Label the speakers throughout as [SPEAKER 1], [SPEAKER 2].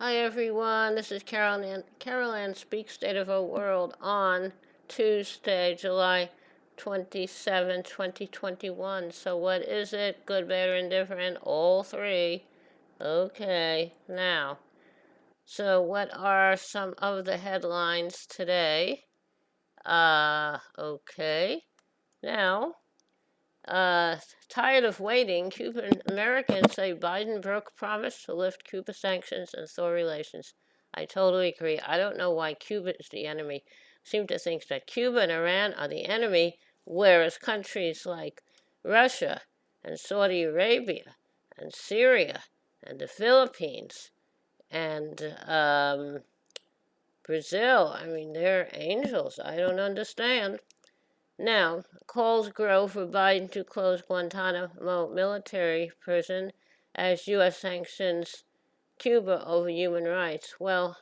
[SPEAKER 1] Hi everyone, this is Carol Ann Speaks State of the World on Tuesday, July 27, 2021. So what is it? Good, bad, or indifferent? All three. Okay, now. So what are some of the headlines today? Okay. Now, uh, tired of waiting, Cuban Americans say Biden broke promise to lift Cuba sanctions and thaw relations. I totally agree. I don't know why Cuba is the enemy. Seem to think that Cuba and Iran are the enemy, whereas countries like Russia and Saudi Arabia and Syria and the Philippines and Brazil, I mean, they're angels. I don't understand. Now, calls grow for Biden to close Guantanamo military prison as U.S. sanctions Cuba over human rights. Well,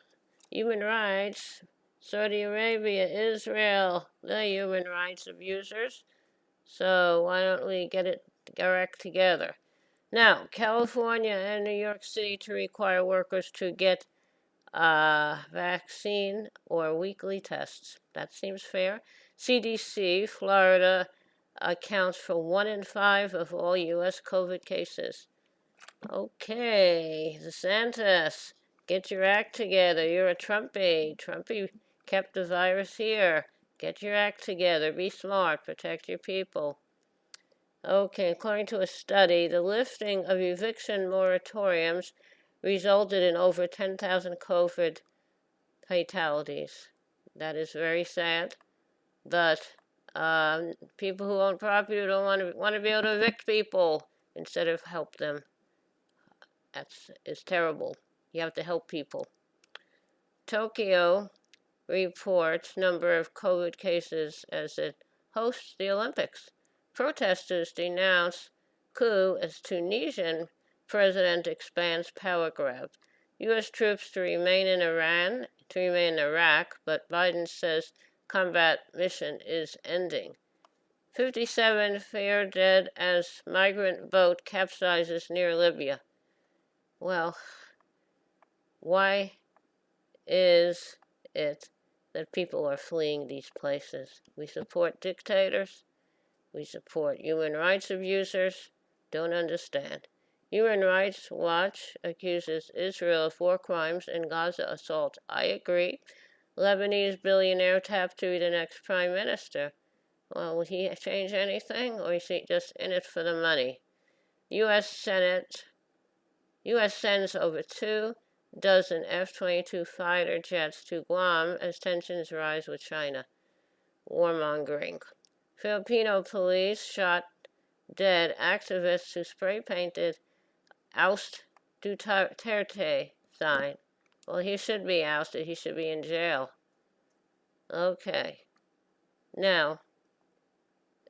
[SPEAKER 1] human rights, Saudi Arabia, Israel, the human rights abusers. So why don't we get it direct together? Now, California and New York City to require workers to get vaccine or weekly tests. That seems fair. CDC, Florida accounts for 1 in 5 of all U.S. COVID cases. Okay, DeSantis, get your act together. You're a Trumpy. Trumpy kept the virus here. Get your act together. Be smart. Protect your people. Okay, according to a study, the lifting of eviction moratoriums resulted in over 10,000 COVID fatalities. That is very sad. But people who own property don't want to be able to evict people instead of help them. It's terrible. You have to help people. Tokyo reports number of COVID cases as it hosts the Olympics. Protesters denounce coup as Tunisian president expands power grab. U.S. troops to remain in Iraq, but Biden says combat mission is ending. 57 fear dead as migrant boat capsizes near Libya. Well, why is it that people are fleeing these places? We support dictators. We support human rights abusers. Don't understand. Human Rights Watch accuses Israel of war crimes and Gaza assault. I agree. Lebanese billionaire tapped to be the next prime minister. Well, will he change anything, or is he just in it for the money? U.S. sends over 24 F-22 fighter jets to Guam as tensions rise with China. Warmongering. Filipino police shot dead activists who spray painted "Oust Duterte" sign. Well, he should be ousted. He should be in jail. Okay. Now,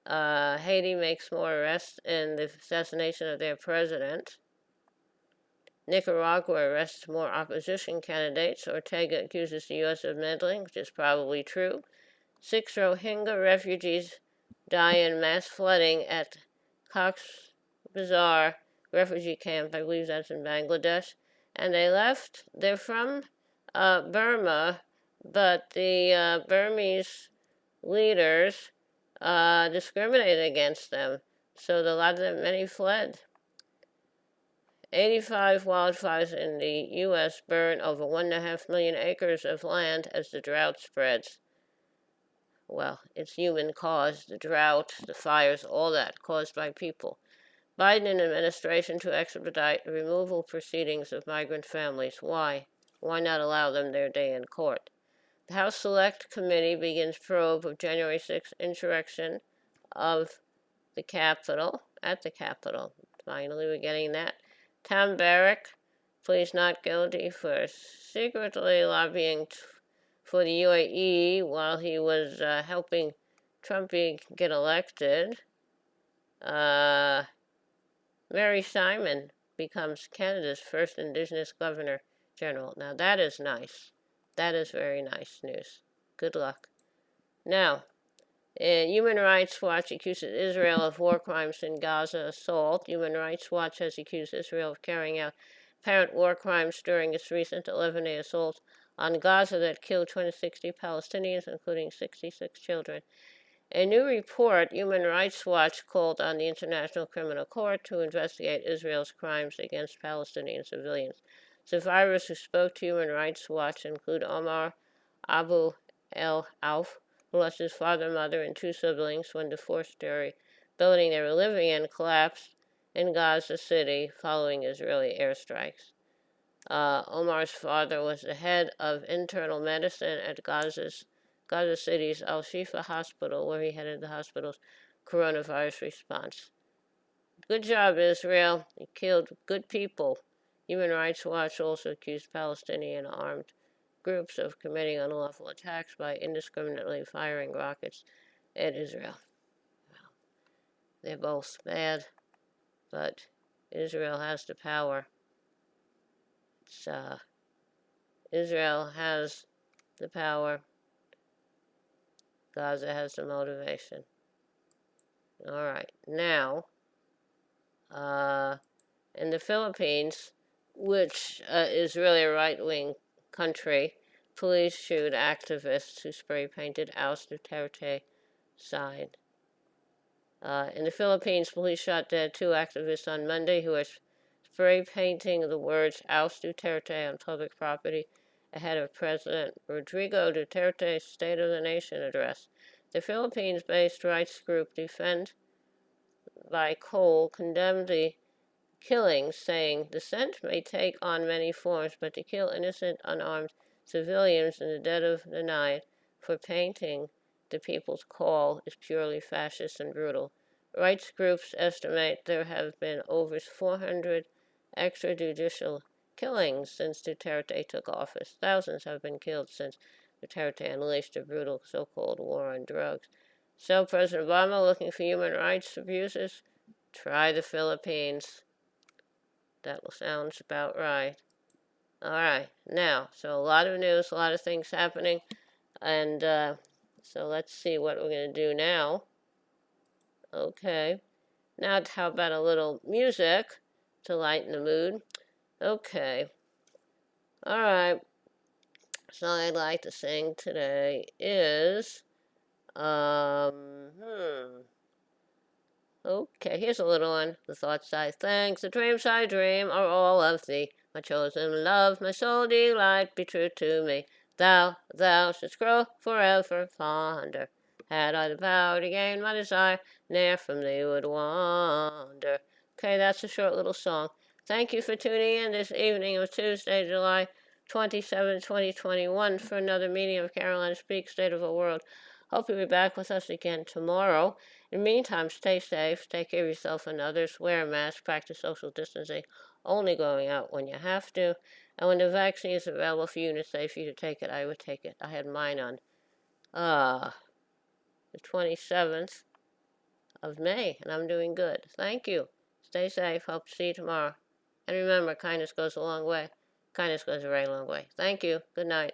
[SPEAKER 1] Haiti makes more arrests in the assassination of their president. Nicaragua arrests more opposition candidates. Ortega accuses the U.S. of meddling, which is probably true. 6 Rohingya refugees die in mass flooding at Cox's Bazar refugee camp. I believe that's in Bangladesh. And they're from Burma, but the Burmese leaders discriminated against them. So many fled. 85 wildfires in the U.S. burn over 1.5 million acres of land as the drought spreads. Well, it's human caused, the drought, the fires, all that caused by people. Biden administration to expedite removal proceedings of migrant families. Why? Why not allow them their day in court? The House Select Committee begins probe of January 6th insurrection of the Capitol, at the Capitol. Finally, we're getting that. Tom Barrack pleads not guilty for secretly lobbying for the UAE while he was helping Trump get elected. Mary Simon becomes Canada's first Indigenous Governor General. Now that is nice. That is very nice news. Good luck. Now, Human Rights Watch accuses Israel of war crimes in Gaza assault. Human Rights Watch has accused Israel of carrying out apparent war crimes during its recent 11-day assault on Gaza that killed 260 Palestinians, including 66 children. A new report, Human Rights Watch called on the International Criminal Court to investigate Israel's crimes against Palestinian civilians. Survivors who spoke to Human Rights Watch include Omar Abu El Auf, who lost his father, mother, and two siblings when the four-story building they were living in collapsed in Gaza City following Israeli airstrikes. Omar's father was the head of internal medicine at Gaza City's Al Shifa Hospital, where he headed the hospital's coronavirus response. Good job, Israel. You killed good people. Human Rights Watch also accused Palestinian armed groups of committing unlawful attacks by indiscriminately firing rockets at Israel. Well, they're both bad, but Israel has the power. Israel has the power. Gaza has the motivation. All right, now, in the Philippines, which is really a right-wing country, police shoot activists who spray-painted Oust Duterte sign. In the Philippines, police shot dead two activists on Monday who were spray-painting the words Oust Duterte on public property ahead of President Rodrigo Duterte's State of the Nation address. The Philippines-based rights group Defend by Coal condemned the killings, saying, "Dissent may take on many forms, but to kill innocent, unarmed civilians in the dead of the night for painting the people's call is purely fascist and brutal." Rights groups estimate there have been over 400 extrajudicial killings since Duterte took office. Thousands have been killed since Duterte unleashed a brutal so-called war on drugs. So President Obama, looking for human rights abuses? Try the Philippines. That sounds about right. All right, now, so a lot of news, a lot of things happening, and so let's see what we're going to do now. Okay, now how about a little music to lighten the mood? Okay, all right, so I'd like to sing today is, okay, here's a little one. The thoughts I think, the dreams I dream are all of thee. My chosen love, my sole delight, be true to me. Thou shouldst grow forever fonder. Had I the power to gain my desire, ne'er from thee would wander. Okay, that's a short little song. Thank you for tuning in this evening of Tuesday, July 27, 2021 for another meeting of Caroline Speaks State of the World. Hope you'll be back with us again tomorrow. In the meantime, stay safe, take care of yourself and others, wear a mask, practice social distancing, only going out when you have to. And when the vaccine is available for you and it's safe for you to take it, I would take it. I had mine on the 27th of May, and I'm doing good. Thank you. Stay safe. Hope to see you tomorrow. And remember, kindness goes a long way. Kindness goes a very long way. Thank you. Good night.